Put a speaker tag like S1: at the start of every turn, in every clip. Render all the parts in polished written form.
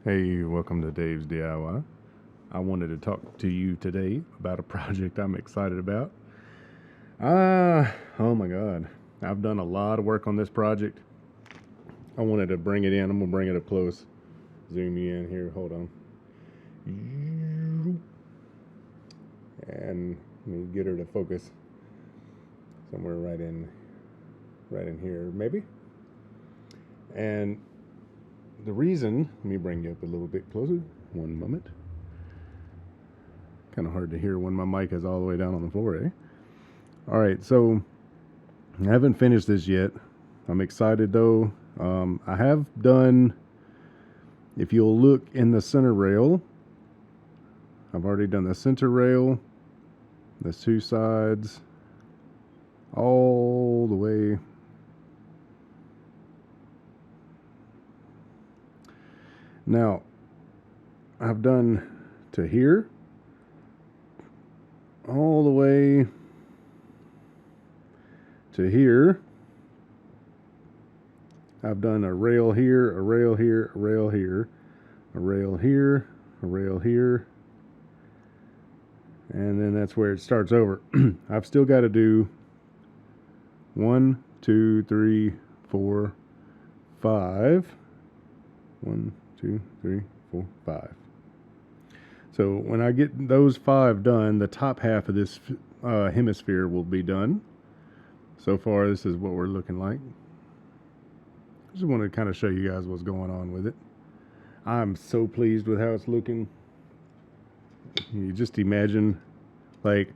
S1: Hey, welcome to Dave's DIY. I wanted to talk to you today about a project I'm excited about. Oh my God. I've done a lot of work on this project. I wanted to bring it in. I'm going to bring it up close. Zoom you in here. Hold on. And let me get her to focus somewhere right in here, maybe. And the reason, let me bring you up a little bit closer. One moment. Kind of hard to hear when my mic is all the way down on the floor, eh? All right, so I haven't finished this yet. I'm excited though. I have done, if you'll look in the center rail, I've already done the center rail, the two sides, all the way. Now, I've done to here, all the way to here. I've done a rail here, a rail here, a rail here, a rail here, a rail here, and then that's where it starts over. I've still got to do 1, 2, 3, 4, 5. 1, 2, 3, 4, 5. So when I get those 5 done, the top half of this hemisphere will be done. So far, this is what we're looking like. I just want to kind of show you guys what's going on with it. I'm so pleased with how it's looking. You just imagine, like,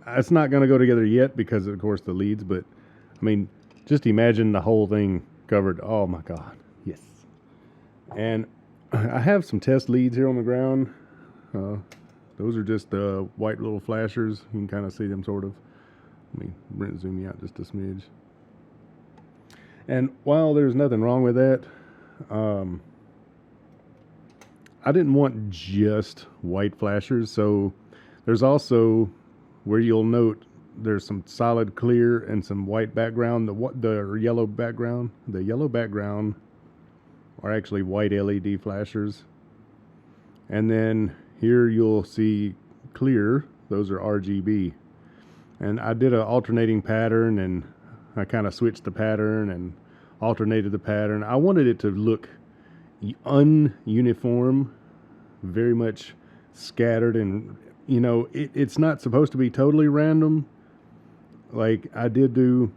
S1: it's not going to go together yet because, of course, the leads, but, I mean, just imagine the whole thing covered. Oh, my God. Yes. And I have some test leads here on the ground. Those are just white little flashers. You can kind of see them sort of. Let me zoom you out just a smidge. And while there's nothing wrong with that, I didn't want just white flashers. So there's also, where you'll note, there's some solid clear and some white background. The yellow background. The yellow background are actually white LED flashers. And then here you'll see clear. Those are RGB. And I did an alternating pattern, and I kind of switched the pattern and alternated the pattern. I wanted it to look ununiform, very much scattered, and it's not supposed to be totally random. Like, I did do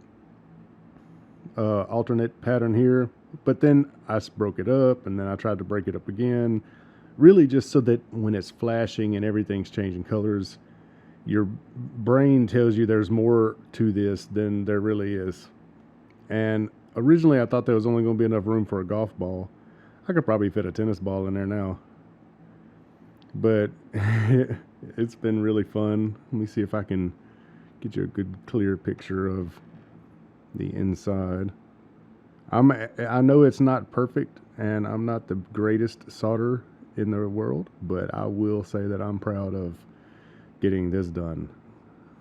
S1: alternate pattern here, but then I broke it up, and then I tried to break it up again, really just so that when it's flashing and everything's changing colors, your brain tells you there's more to this than there really is. And originally I thought there was only going to be enough room for a golf ball. I could probably fit a tennis ball in there now. But it's been really fun. Let me see if I can get you a good clear picture of the inside. I know it's not perfect, and I'm not the greatest solderer in the world, but I will say that I'm proud of getting this done,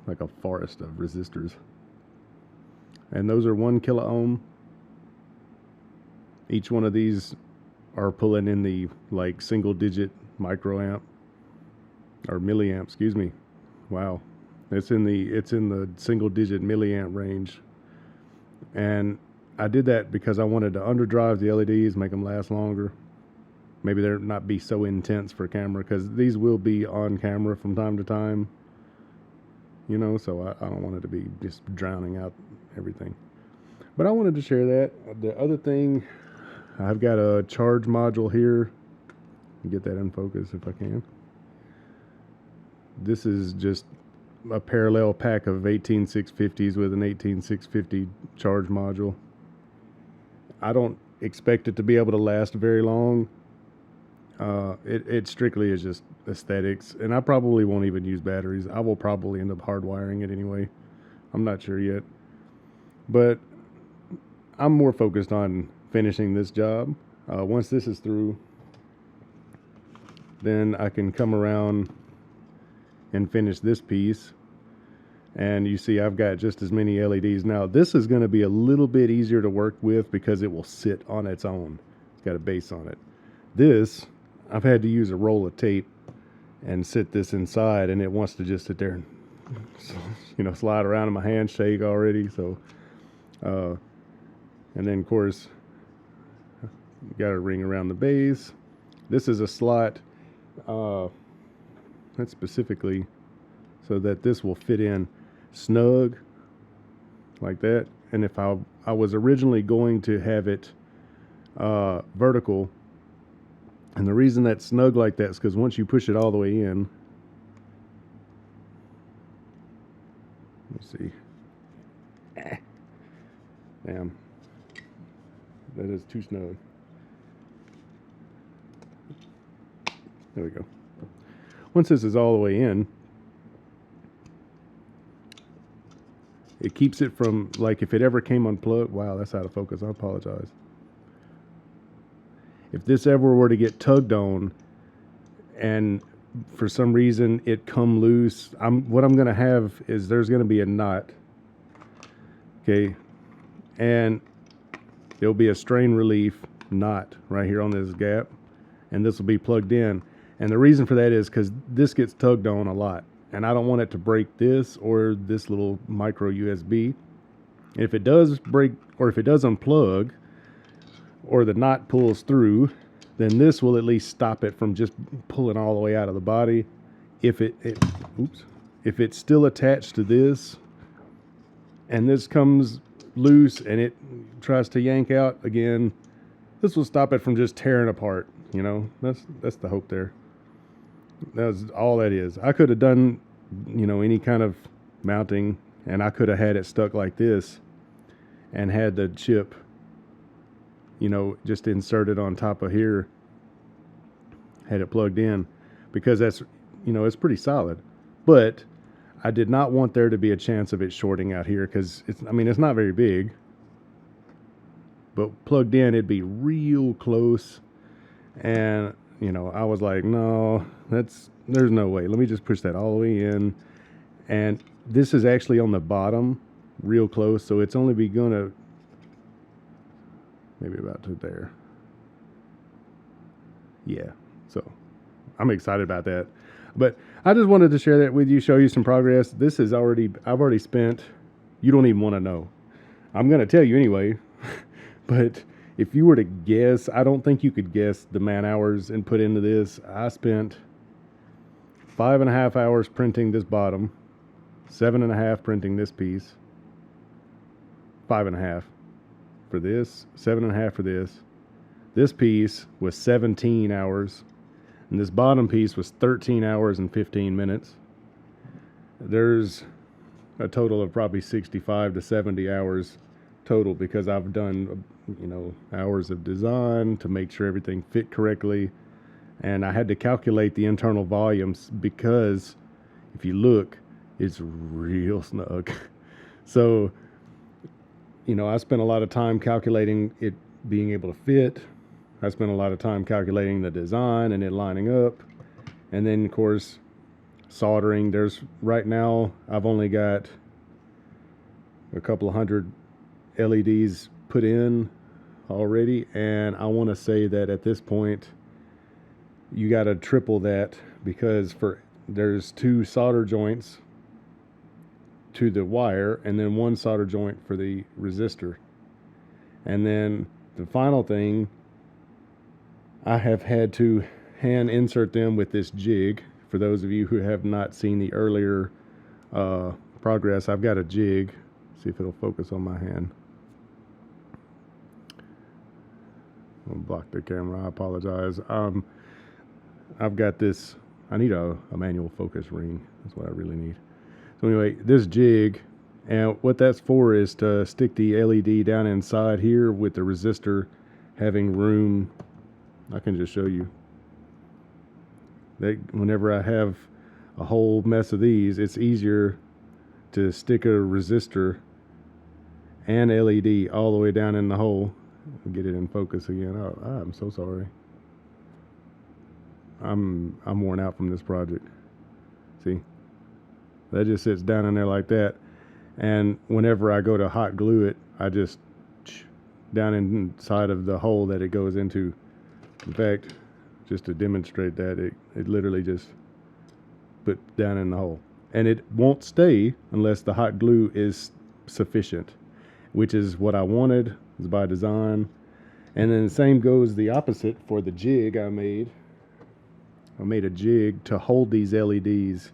S1: like a forest of resistors. And those are 1 kilo ohm. Each one of these are pulling in the like single digit microamp or milliamp, excuse me. Wow. It's in the single digit milliamp range. And I did that because I wanted to underdrive the LEDs, make them last longer. Maybe they're not be so intense for camera, because these will be on camera from time to time, so I don't want it to be just drowning out everything. But I wanted to share that. The other thing, I've got a charge module here. Get that in focus if I can. This is just a parallel pack of 18650s with an 18650 charge module. I don't expect it to be able to last very long. It strictly is just aesthetics, and I probably won't even use batteries. I will probably end up hardwiring it anyway. I'm not sure yet, but I'm more focused on finishing this job. Once this is through, then I can come around and finish this piece. And you see I've got just as many LEDs. Now this is going to be a little bit easier to work with because it will sit on its own. It's got a base on it. This I've had to use a roll of tape and sit this inside, and it wants to just sit there and, you know, slide around in my hand, shake already. So, and then of course, got a ring around the base. This is a slot that's specifically so that this will fit in snug like that. And if I was originally going to have it vertical, and the reason that's snug like that is because once you push it all the way in, let's see, damn, that is too snug. There we go. Once this is all the way in, it keeps it from, like, if it ever came unplugged, wow, that's out of focus, I apologize. If this ever were to get tugged on and for some reason it come loose, what I'm going to have is there's going to be a knot, okay, and there'll be a strain relief knot right here on this gap, and this will be plugged in. And the reason for that is because this gets tugged on a lot, and I don't want it to break this or this little micro USB. If it does break, or if it does unplug, or the knot pulls through, then this will at least stop it from just pulling all the way out of the body. If if it's still attached to this, and this comes loose and it tries to yank out again, this will stop it from just tearing apart. You know, that's the hope there. That's all that is. I could have done, you know, any kind of mounting, and I could have had it stuck like this and had the chip, you know, just inserted on top of here, had it plugged in, because that's, you know, it's pretty solid. But I did not want there to be a chance of it shorting out here, because it's, I mean, it's not very big, but plugged in it'd be real close. And you know, I was like, no, there's no way. Let me just push that all the way in. And this is actually on the bottom, real close, so it's only gonna maybe about to there. Yeah, so I'm excited about that. But I just wanted to share that with you, show you some progress. This is I've already spent, you don't even want to know. I'm gonna tell you anyway, but if you were to guess, I don't think you could guess the man hours input into this. I spent 5.5 hours printing this bottom, 7.5 printing this piece, 5.5 for this, 7.5 for this. This piece was 17 hours, and this bottom piece was 13 hours and 15 minutes. There's a total of probably 65 to 70 hours total, because I've done, you know, hours of design to make sure everything fit correctly, and I had to calculate the internal volumes, because if you look, it's real snug. So, you know, I spent a lot of time calculating it being able to fit. I spent a lot of time calculating the design and it lining up, and then of course soldering. There's, right now I've only got a couple of hundred LEDs put in already, and I want to say that at this point you got to triple that, because there's 2 solder joints to the wire, and then 1 solder joint for the resistor. And then the final thing, I have had to hand insert them with this jig. For those of you who have not seen the earlier progress, I've got a jig. See if it'll focus on my hand. I'll block the camera, I apologize. I've got this, I need a manual focus ring. That's what I really need. So anyway, this jig, and what that's for is to stick the LED down inside here with the resistor having room. I can just show you that whenever I have a whole mess of these, it's easier to stick a resistor and LED all the way down in the hole. I'll get it in focus again. Oh, I'm so sorry. I'm worn out from this project. See, that just sits down in there like that, and whenever I go to hot glue it, I just down inside of the hole that it goes into. In fact, just to demonstrate that it literally just put down in the hole. And it won't stay unless the hot glue is sufficient, which is what I wanted, is by design. And then the same goes the opposite for the jig I made. I made a jig to hold these LEDs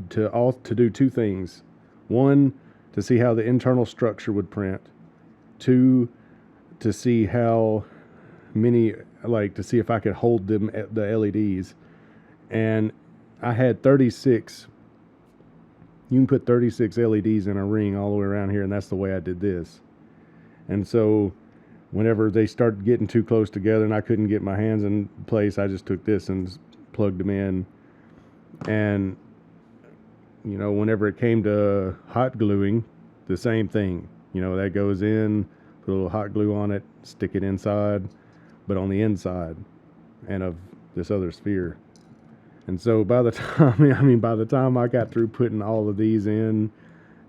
S1: to do two things. One, to see how the internal structure would print. Two, to see how many, like to see if I could hold them at the LEDs. And I had 36. You can put 36 LEDs in a ring all the way around here, and that's the way I did this. And so whenever they started getting too close together and I couldn't get my hands in place, I just took this and plugged them in. And you know, whenever it came to hot gluing, the same thing. You know, that goes in, put a little hot glue on it, stick it inside, but on the inside and of this other sphere. And so by the time I got through putting all of these in,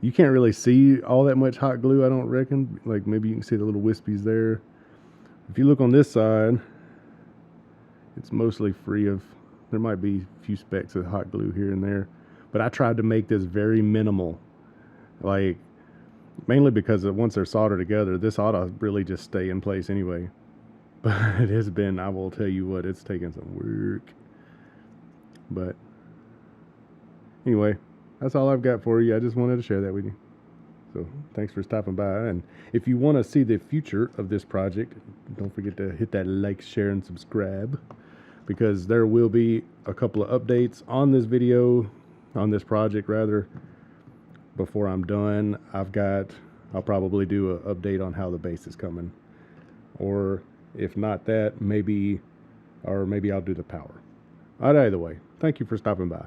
S1: you can't really see all that much hot glue, I don't reckon. Like maybe you can see the little wispies there. If you look on this side, it's mostly free of, there might be a few specks of hot glue here and there. But I tried to make this very minimal, like mainly because once they're soldered together, this ought to really just stay in place anyway. But it has been, I will tell you what, it's taken some work. But anyway, that's all I've got for you. I just wanted to share that with you. So thanks for stopping by. And if you want to see the future of this project, don't forget to hit that like, share, and subscribe, because there will be a couple of updates on this video, on this project rather, before I'm done. I'll probably do an update on how the base is coming. Or if not that, maybe I'll do the power. Either way, thank you for stopping by.